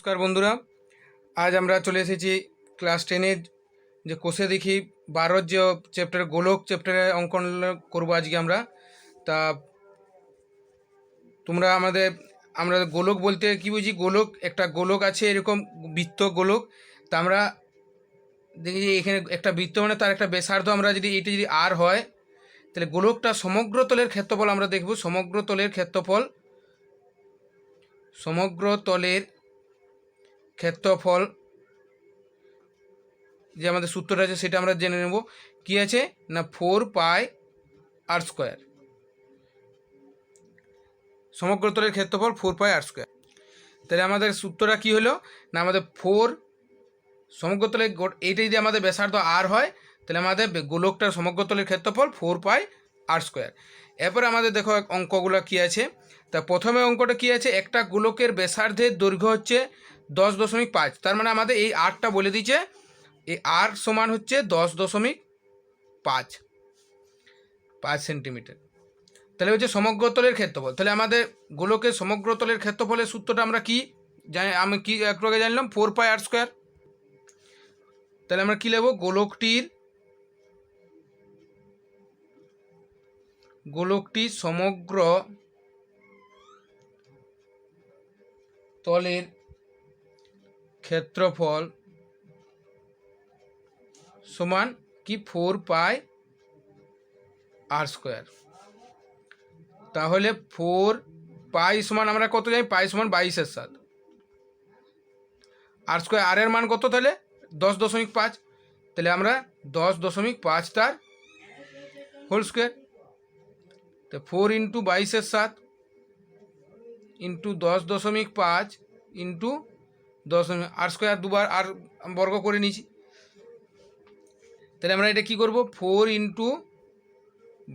নমস্কার বন্ধুরা, আজ আমরা চলে এসেছি ক্লাস 10-এর যে কোষে দেখি 12 যে চ্যাপ্টার গোলক চ্যাপ্টারে অঙ্কন করব আজকে আমরা। তা তোমরা আমরা গোলক বলতে কি বুঝি? গোলক একটা গোলক আছে, এরকম বৃত্ত গোলক। তা আমরা দেখি যে এখানে একটা বৃত্ত মানে তার একটা ব্যাসার্ধ, আমরা যদি এইটা যদি আর হয় তাহলে গোলকটা সমগ্র তলের ক্ষেত্রফল আমরা দেখব। সমগ্র তলের ক্ষেত্রফল যে আমাদের সূত্রটা আছে সেটা আমরা জেনে নেব। কি আছে না 4πr²। সমগ্র তলের ক্ষেত্রফল 4πr²। তাহলে আমাদের সূত্রটা কি হলো না, আমাদের সমগ্র তলের এইটা যদি আমাদের ব্যাসার্ধ আর হয় তাহলে আমাদের গোলকটার সমগ্র তলের ক্ষেত্রফল 4πr²। এরপরে আমাদের দেখো অঙ্কগুলো কি আছে। তা প্রথমে অঙ্কটা কি আছে, একটা গোলকের ব্যাসার্ধের দৈর্ঘ্য হচ্ছে 10.5। তার মানে আমাদের এই আরটা বলে দিচ্ছে, এই আর সমান হচ্ছে 10.5 সেন্টিমিটার। তাহলে হচ্ছে সমগ্র তলের ক্ষেত্রফল। তাহলে আমাদের গোলকের সমগ্র তলের ক্ষেত্রফলের সূত্রটা আমরা কি জানি, আমি কি একটু আগে জানলাম 4πr²। তাহলে আমরা কি লিখব, গোলকটি সমগ্র তলের ক্ষেত্রফল সমান কি 4πr²। তাহলে 4π সমান আমরা কত জানি, পাই সমান 22/7। r², আর এর মান কত তাহলে 10.5। তাহলে আমরা 10.5 তার হোল স্কোয়ার। তো 4 × 22/7 ইন্টু 10.5 ইন্টু 10, r² দুবার আর বর্গ করে নিয়েছি। তাহলে আমরা এটা কি করব, 4 ×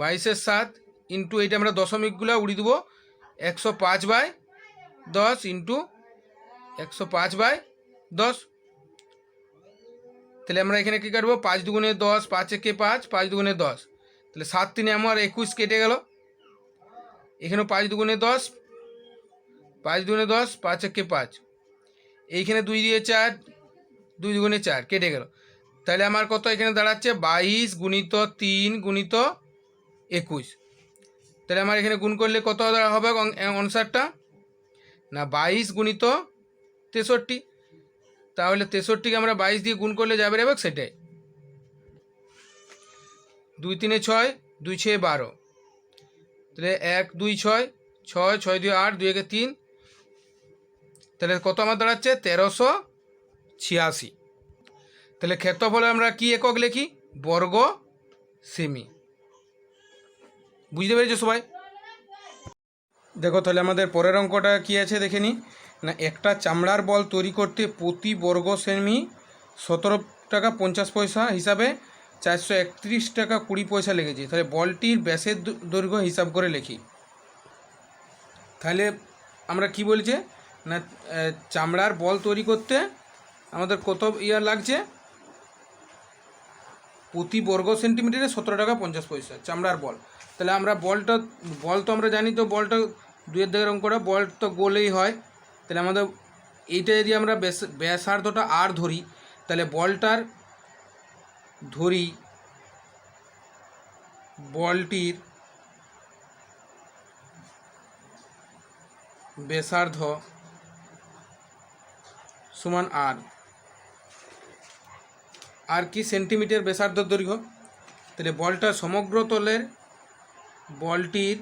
22/7 ইন্টু এইটা আমরা দশমিকগুলো উড়িয়ে দেবো, 105/10 ইন্টু 105/10। তাহলে আমরা এখানে কী করবো, 5 × 2 = 10, 5 × 1 = 5, 5 × 2 = 10। তাহলে 7 × 3 = আমার 21 কেটে গেল। এখানেও 5 × 2 = 10, 5 × 2 = 10, 5 × 1 = 5। এইখানে 2 দিয়ে 4, 2 × 2 = 4 কেটে গেল। তাহলে আমার কত এখানে দাঁড়াচ্ছে 22 × 3 × 21। তাহলে আমার এখানে গুণ করলে কত হবে অ্যান্সারটা না 22 × 63। তাহলে 63কে আমরা 22 দিয়ে গুণ করলে যাবে সেটাই। 2 × 3 = 6, 2 × 6 = 12। তাহলে 1 2 6, 6 6 2 8, 2 × 3। তাহলে কত আমার দাঁড়াচ্ছে 1386। তাহলে ক্ষেত্রফলে আমরা কি একক লিখি, বর্গ সেমি। বুঝতে পেরেছো সবাই? দেখো তাহলে আমাদের পরের অঙ্কটা কি আছে দেখে নিই না, একটা চামড়ার বল তৈরি করতে প্রতি বর্গ সেমি 17 টাকা 50 পয়সা হিসাবে 431 টাকা 20 পয়সা লেগেছে। তাহলে বলটির ব্যাসের দৈর্ঘ্য হিসাব করে লিখি। তাহলে আমরা কি বলছে না, চামড়ার বল তৈরি করতে আমাদের কত লাগছে, প্রতি বর্গ সেন্টিমিটারে 17 টাকা 50 পয়সা চামড়ার বল। তাহলে আমরা বল তো আমরা জানি, তো বলটা 2-এর দিকের অঙ্কটা, বল তো গোলেই হয়। তাহলে আমাদের এইটা যদি আমরা ব্যাসার্ধটা আর ধরি, তাহলে বলটির ব্যাসার্ধ সমান আর কি সেন্টিমিটার ব্যাসার্ধ দৈর্ঘ্য। তাহলে বলটির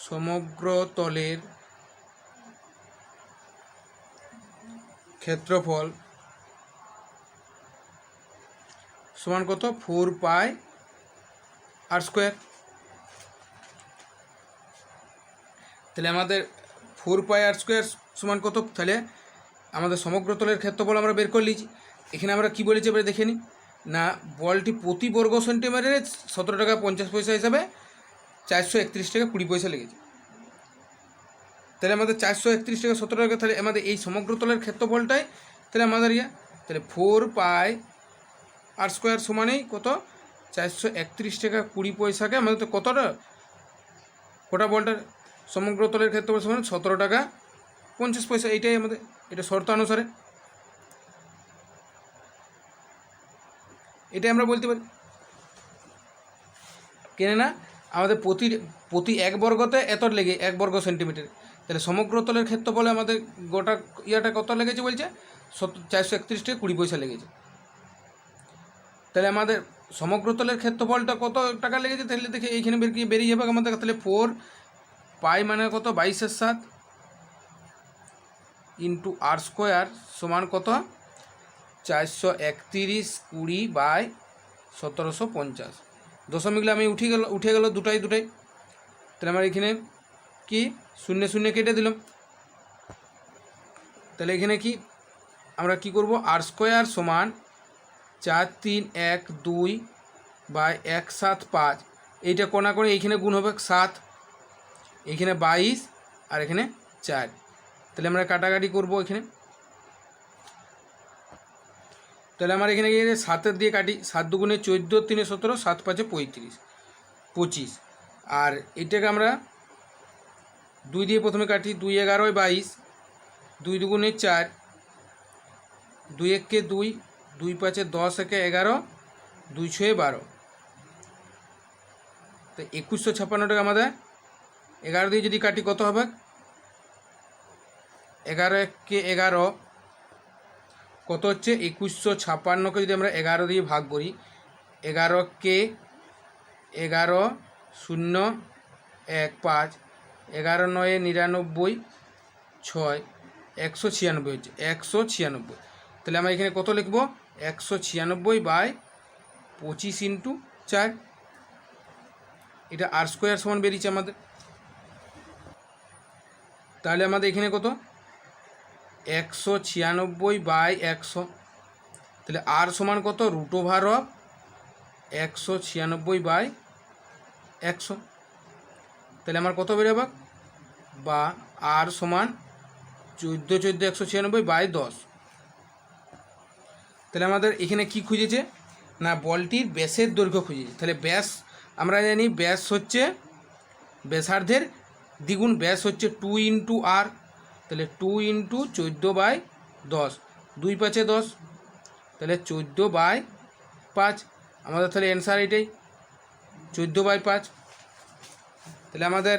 সমগ্র তলের ক্ষেত্রফল সমান কত 4πr²। তাহলে আমাদের 4πr² সমান কত, তাহলে আমাদের সমগ্র তলের ক্ষেত্রফল আমরা বের করে নিয়েছি। এখানে আমরা কি বলেছি এবারে দেখে নিই না, বলটি প্রতি বর্গ সেন্টিমিটারে 17 টাকা 50 পয়সা হিসাবে 431 টাকা 20 পয়সা লেগেছে। তাহলে আমাদের 431 টাকা 17 টাকা, তাহলে আমাদের এই সমগ্র তলের ক্ষেত্রফলটাই তাহলে আমাদের তাহলে 4πr² সমানেই কত 431 টাকা 20 পয়সাকে আমাদের তো কটা বলটা সমগ্র তলের ক্ষেত্রফল সমান 17 টাকা 50 পয়সা। এইটাই আমাদের, এটা শর্তানুসারে এটাই আমরা বলতে পারি। কেননা আমাদের প্রতি এক বর্গতে এত লেগে 1 বর্গ সেন্টিমিটার, তাহলে সমগ্র তলের ক্ষেত্রফলে আমাদের গোটা ইয়াটা কত লেগেছে বলছে 431 টাকা 20 পয়সা লেগেছে। তাহলে আমাদের সমগ্র তলের ক্ষেত্রফলটা কত টাকা লেগেছে, তাহলে দেখে এইখানে বেরিয়ে যাবে আমাদের। তাহলে 4 পাই মানে কত 22/7 ইন্টু আর স্কোয়ার সমান কত 431/20/1750। দশমিকগুলো আমি উঠে গেল দুটাই। তাহলে আমার এখানে কি 0 0 কেটে দিলাম। তাহলে এখানে কি আমরা কি করব, আর স্কোয়ার সমান 4312/175। এইটা কোনা করে এইখানে গুণ হবে 7, এইখানে 22 আর এখানে 4। তাহলে আমরা কাটাকাটি করব এখানে। তাহলে আমার এখানে গিয়ে 7 দিয়ে কাটি, 7 দুগুণে 14, 3 17, 7 5 35, 25। আর এটাকে আমরা 2 দিয়ে প্রথমে কাটি, 2 11 22, 2 দুগুণে 4, 2 1 2, 2 5 10, 1 11, 2 6 12। তো 2156 টাকা আমাদের 11 দিয়ে যদি কাটি কত হবে, 11 1 11 কত হচ্ছে 2156কে যদি আমরা 11 দিয়ে ভাগ করি, 11 11 0 1 5, 11 9 99 6, 196 হচ্ছে 196। তাহলে আমরা এখানে কত লিখব 196/25 ইন্টু 4। এটা আর স্কোয়ার সমান বেরিয়েছে আমাদের। তাহলে আমাদের এখানে কত 196/100। তাহলে আর সমান কত √196/100। তাহলে আমার কত বেরোবে, বা আর সমান 14 196/10। তাহলে আমাদের এখানে কি খুঁজেছে না বলটির ব্যাসের দৈর্ঘ্য খুঁজেছে। তাহলে ব্যাস আমরা জানি ব্যাস হচ্ছে ব্যাসার্ধের দ্বিগুণ, ব্যাস হচ্ছে 2 ইন্টু আর। তাহলে 2 ইন্টু 14/10, 2 5 10, তাহলে 14/5 আমাদের। তাহলে অ্যান্সার এটাই 14/5। তাহলে আমাদের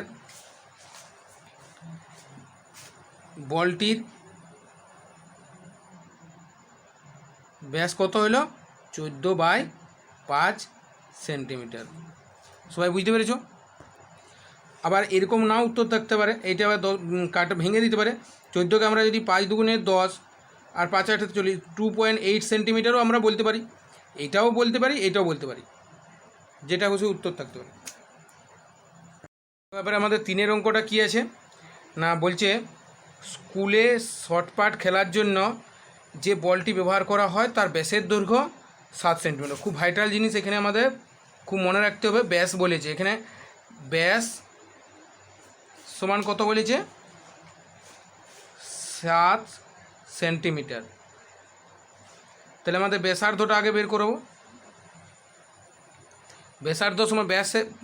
বলটির ব্যাস কত হলো 14/5 সেন্টিমিটার। সবাই বুঝতে পেরেছো? আবার এরকম নাও উত্তর থাকতে পারে, এইটা আবার কাটা ভেঙে দিতে পারে। 14কে আমরা যদি 5 দুগুণে 10 আর 5 8 চলি 2.8 সেন্টিমিটারও আমরা বলতে পারি, এটাও বলতে পারি, এটাও বলতে পারি, যেটা হচ্ছে উত্তর থাকতে পারে। এবারে আমাদের 3 অঙ্কটা কি আছে না বলছে স্কুলে শর্টপাট খেলার জন্য যে বলটি ব্যবহার করা হয় তার ব্যাসের দৈর্ঘ্য 7 সেন্টিমিটার। খুব ভাইটাল জিনিস এখানে আমাদের খুব মনে রাখতে হবে। ব্যাস বলেছে এখানে, ব্যাস সমান কত বলেছে 7 সেন্টিমিটার। তাহলে আমাদের ব্যাসার্ধটা আগে বের করব। ব্যাসার্ধ সমান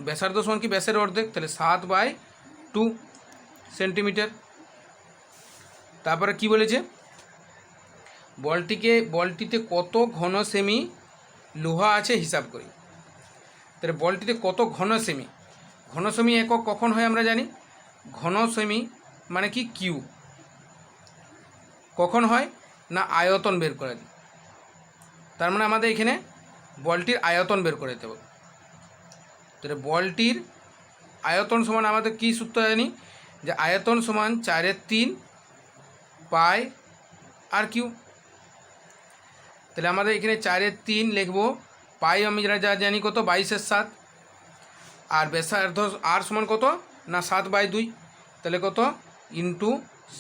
ব্যাসার্ধ সমান কি ব্যাসের অর্ধেক, তাহলে 7/2 সেন্টিমিটার। তারপরে কি বলেছে বলটিতে কত ঘন সেমি লোহা আছে হিসাব করি। তাহলে বলটিতে কত ঘন সেমি একক কখন হয় আমরা জানি, ঘন সেমি মানে কি কিউ। কখন হয় না আয়তন বের করে দিই। তার মানে আমাদের এখানে বলটির আয়তন বের করে দিতে হবে। তাহলে বলটির আয়তন সমান আমাদের কি সূত্র জানি, যে আয়তন সমান 4/3 পাই আর কিউ। তাহলে আমাদের এখানে 4/3 লিখব, পাই আমি যা জানি কত 22/7, আর ব্যাসার্ধ আর সমান কত না 7/2, তাহলে কত ইন্টু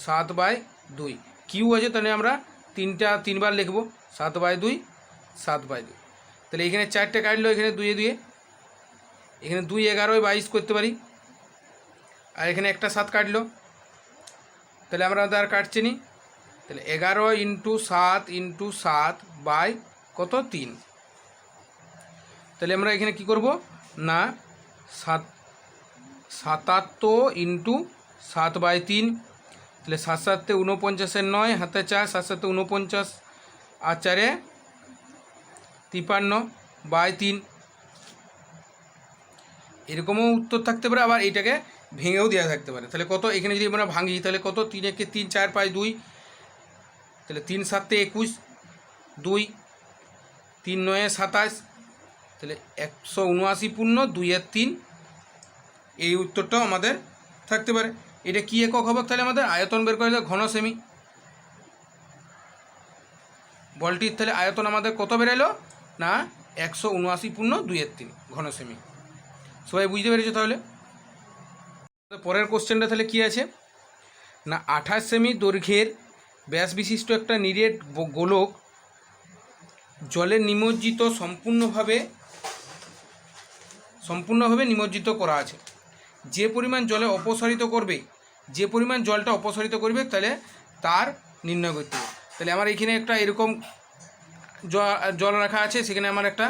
7/2। কিউ আছে তাহলে আমরা 3বার লিখব 7/2 7/2। তাহলে এখানে 4টে কাটলো, এখানে 2 2, এখানে 2 11 22 করতে পারি, আর এখানে একটা 7 কাটলো, তাহলে আমরা আর কাটছি নি। তাহলে 11 ইন্টু 7 ইন্টু 7 বাই কত 3। তাহলে আমরা এখানে কি করব না 77 ইন্টু 7/3, তাহলে 7 7 49 9 হাতে 4, 7 7 49 আর 4 53/3। এরকমও উত্তর থাকতে পারে, আবার এইটাকে ভেঙেও দেওয়া থাকতে পারে। তাহলে কত, এখানে যদি আমরা ভাঙি তাহলে কত, 3 1 3 4 5 2, তাহলে 3 7 21 2, 3 9 27, তাহলে 179 পূর্ণ 2/3, এই উত্তরটাও আমাদের থাকতে পারে। এটা কি একক হবে তাহলে আমাদের আয়তন বের করে ঘন সেমি। বলটির তাহলে আয়তন আমাদের কত বেরোলো না 179 পূর্ণ 2/3 ঘন সেমি। সবাই বুঝতে পেরেছো? তাহলে পরের কোশ্চেনটা তাহলে কি আছে না 28 সেমি দৈর্ঘ্যের ব্যাস বিশিষ্ট একটা নিরেট গোলক জলে নিমজ্জিত সম্পূর্ণভাবে নিমজ্জিত করা আছে। যে পরিমাণ জলে অপসারিত করবে, যে পরিমাণ জলটা অপসারিত করবে তাহলে তার নির্ণয় করতে হবে। তাহলে আমার এখানে একটা এরকম জল রাখা আছে, সেখানে আমার একটা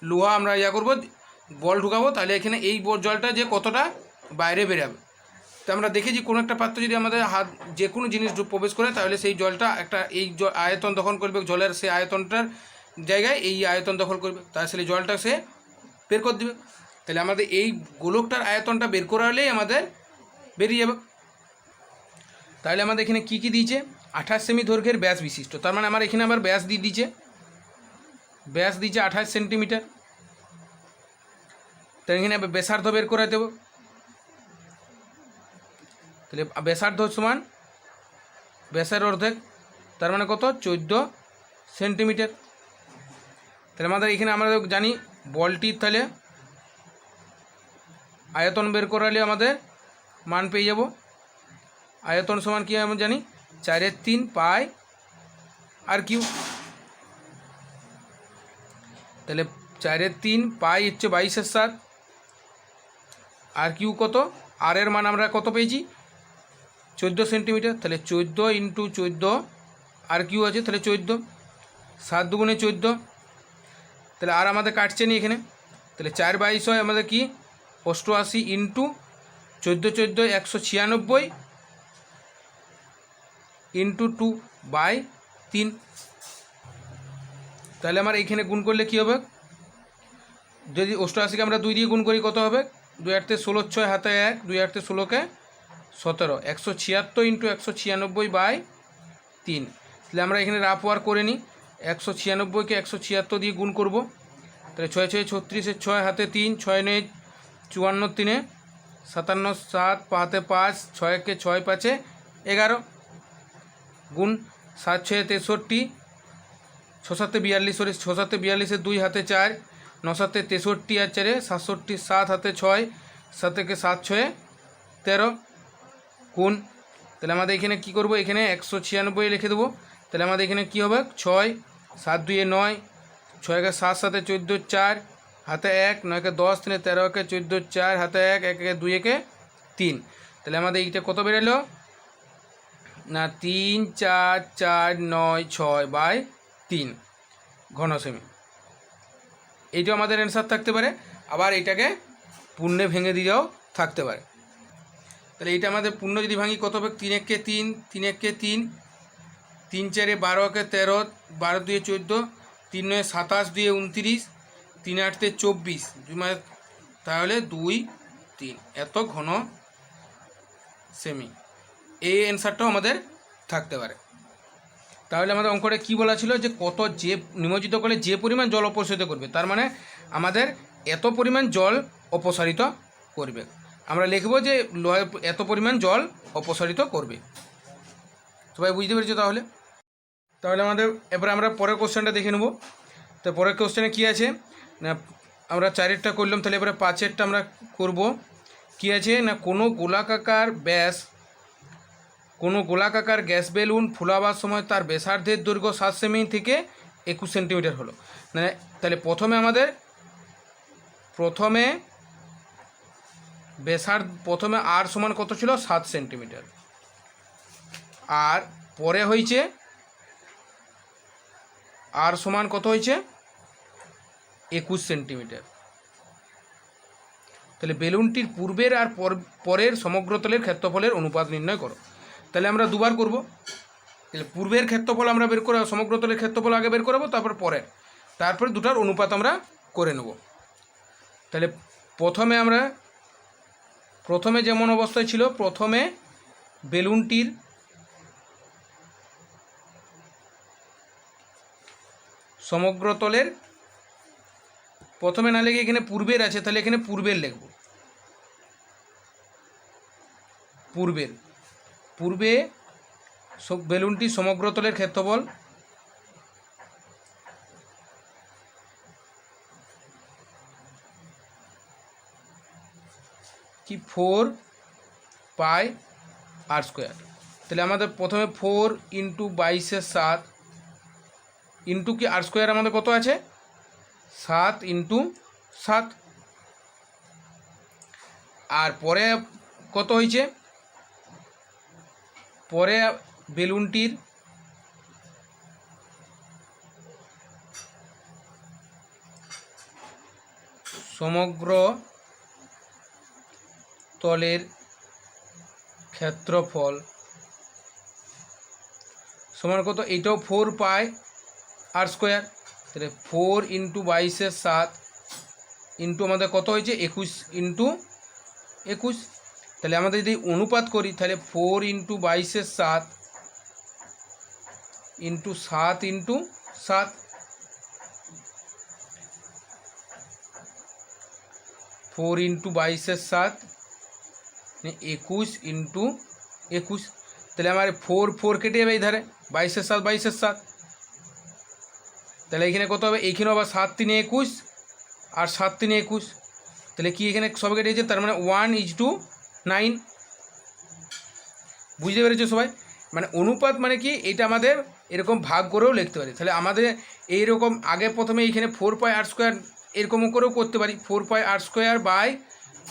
লোহা আমরা করবো, বল ঢুকাবো, তাহলে এখানে এই জলটা যে কতটা বাইরে বেরাবে। তো আমরা দেখেছি কোনো একটা পাত্র যদি আমাদের হাত যে কোনো জিনিস প্রবেশ করে তাহলে সেই জলটা একটা এই আয়তন দখল করবে, জলের সেই আয়তনটার জায়গায় এই আয়তন দখল করবে, তাহলে সেই জলটা সে বের করে দেবে। তাহলে আমাদের এই গোলকটার আয়তনটা বের করালেই আমাদের বেরিয়ে যাবে। তাহলে আমাদের এখানে কী কী দিয়েছে, 28 সেমি দৈর্ঘ্যের ব্যাস বিশিষ্ট, তার মানে আমার এখানে আবার ব্যাস দিয়ে দিয়েছে, ব্যাস দিয়েছে 28 সেন্টিমিটার। তাহলে এখানে ব্যাসার্ধ বের করে দেবো, তাহলে ব্যাসার্ধ সমান ব্যাসের অর্ধেক, তার মানে কত 14 সেন্টিমিটার। তাহলে আমাদের এখানে আমরা জানি বলটির তাহলে আয়তন বের করালে আমাদের মান পেয়ে যাব। আয়তন সমান কি আমরা জানি 4/3 পাই আর কিউ, তাহলে 4/3 পাই হচ্ছে 22/7, আর কিউ কত, আর এর মান আমরা কত পেয়েছি 14 সেন্টিমিটার। তাহলে 14 × 14, আর কিউ আছে তাহলে 14, 7 2 14, তাহলে আর আমাদের কাটছে নি এখানে, তাহলে 4 22 হয় আমাদের কি 88 × 14 14 196 × 2/3। তাহলে আমার এইখানে গুণ করলে কি হবে, যদি 88কে আমরা 2 দিয়ে গুণ করি কত হবে, 2 8 16 6 হাতে 1, 2 8 16কে 17, 176 × 196/3। তাহলে আমরা এখানে রাফ ওয়ার্ক করে নিই, 196কে 176 দিয়ে গুণ করব, তাহলে 6 6 36, 6 হাতে 3, 6 9 54, 3 57, 7 হাতে 5, 6 কে 6 5 11 গুণ 7 6 63, 6 7 42, 6 7 42, 2 হাতে 4, 9 7 63 আর 4 67, 7 হাতে 6, 7 কে 7 6 13 গুণ, তাহলে আমাদের এখানে কী করবো, এখানে 196 লিখে দেবো। তাহলে আমাদের এখানে কী হবে 6 7 2 9, 6 কে 7 7 14 4 হাতে 1, 9 কে 10 3 13 কে 14 4 হাতে 1, 1 কে 2 কে 3, তাহলে আমাদের এইটা কত বেরোলো না 3 4 4 9 6/3 ঘন সেমি। এইটাও আমাদের অ্যান্সার থাকতে পারে, আবার এইটাকে পূর্ণে ভেঙে দিয়েও থাকতে পারে। তাহলে এইটা আমাদের পূর্ণ যদি ভাঙি কত হবে, 3 1 3, 3 1 3, 3 4 12 13, 12 2 14, 3 9 27, 2 29, 3 8 24, তাহলে 2 3 এত ঘন সেমি। এই অ্যান্সারটাও আমাদের থাকতে পারে। তাহলে আমাদের অঙ্কটা কী বলা ছিল যে কত, যে নিমজ্জিত করলে যে পরিমাণ জল অপসারিত করবে, তার মানে আমাদের এত পরিমাণ জল অপসারিত করবে। আমরা লিখব যে এত পরিমাণ জল অপসারিত করবে। সবাই বুঝতে পেরেছো? তাহলে আমাদের এবারে আমরা পরের কোশ্চেনটা দেখে নেব। তো পরের কোশ্চেনে কী আছে না, আমরা 4টা করলাম, তাহলে এবারে 5টা আমরা করব। কী আছে না, কোনো গোলাকার গ্যাস বেলুন ফুলাবার সময় তার ব্যাসার্ধের দৈর্ঘ্য 7 সেমি থেকে 21 সেন্টিমিটার হলো। মানে তাহলে প্রথমে আর সমান কত ছিল 7 সেন্টিমিটার, আর পরে হয়েছে আর সমান কত হয়েছে 21 সেন্টিমিটার। তাহলে বেলুনটির পূর্বের আর পরের সমগ্রতলের ক্ষেত্রফলের অনুপাত নির্ণয় করো। তাহলে আমরা দুবার করব। তাহলে পূর্বের ক্ষেত্রফল আমরা বের করা, সমগ্রতলের ক্ষেত্রফল আগে বের করাবো, তারপরে দুটার অনুপাত আমরা করে নেব। তাহলে প্রথমে যেমন অবস্থায় ছিল, প্রথমে বেলুনটির সমগ্রতলের, প্রথমে না লিখে এখানে পূর্বের আছে, তাহলে এখানে পূর্বের লিখব। পূর্বে বেলুনটির সমগ্রতলের ক্ষেত্রফল কি 4 পাই আর স্কোয়ার। তাহলে আমাদের প্রথমে 4 ইন্টু 22/7 ইন্টু কি আর স্কোয়ার আমাদের কত আছে 7 ইন্টু 7, আর পরে কত হয়েছে, পরে বেলুনটির সমগ্র তলের ক্ষেত্রফল সমান কত, এইটাও 4 পাই আর স্কোয়ার। তাহলে 4 ইন্টু 22/7 ইন্টু আমাদের কত হয়েছে 21 ইন্টু 21। তাহলে আমাদের যদি অনুপাত করি, তাহলে 4 into 22/7 into 7 into 7, 4 into 22/7 21 into 21। তাহলে আমার 4 কেটে যাবে এই ধারে, 22/7 তাহলে এখানে কত হবে, এইখানেও আবার 7 3 21 আর 7 3 21, তাহলে কি এখানে সব কেটে গেছে, তার মানে 1:9। বুঝতে পেরেছো সবাই? মানে অনুপাত মানে কি, এটা আমাদের এরকম ভাগ করেও লিখতে পারি। তাহলে আমাদের এইরকম আগে প্রথমে এইখানে 4 পাই আর স্কোয়ার এরকম করেও করতে পারি, 4 pi r square by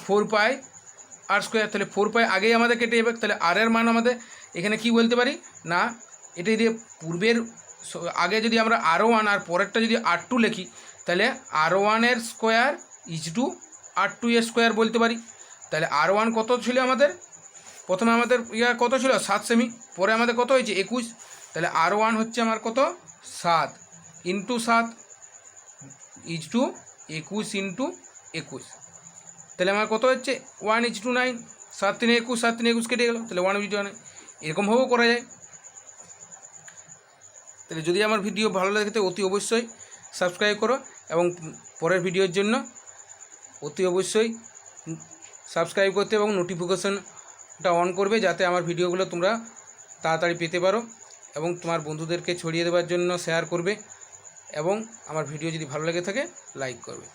4 pi r square. তাহলে 4 পাই আগেই আমাদের কেটে যাবে। তাহলে আর এর মান আমাদের এখানে কি বলতে পারি না, এটা যদি পূর্বের আগে যদি আমরা R1 আর পরেরটা যদি R2 লিখি, তাহলে R1 এর স্কোয়ার ইজটু R2 এর স্কোয়ার বলতে পারি। তাহলে R1 কত ছিল আমাদের, প্রথমে আমাদের কত ছিল 7 সেমি, পরে আমাদের কত হয়েছে 21। তাহলে R1 হচ্ছে আমার কত 7 ইন্টু 7 ইজটু 21 ইন্টু 21। তাহলে আমার কত হচ্ছে 1:9, 7 3 21, 7 3 21 কেটে গেল, তাহলে 1:9। এরকমভাবেও করা যায়। তাহলে যদি আমার ভিডিও ভালো লাগে তো অতি অবশ্যই সাবস্ক্রাইব করো, এবং পরের ভিডিওর জন্য অতি অবশ্যই সাবস্ক্রাইব করতে এবং নোটিফিকেশনটা অন করবে, যাতে আমার ভিডিওগুলো তোমরা তাড়াতাড়ি পেতে পারো, এবং তোমার বন্ধুদেরকে ছড়িয়ে দেওয়ার জন্য শেয়ার করবে, এবং আমার ভিডিও যদি ভালো লেগে থাকে লাইক করবে।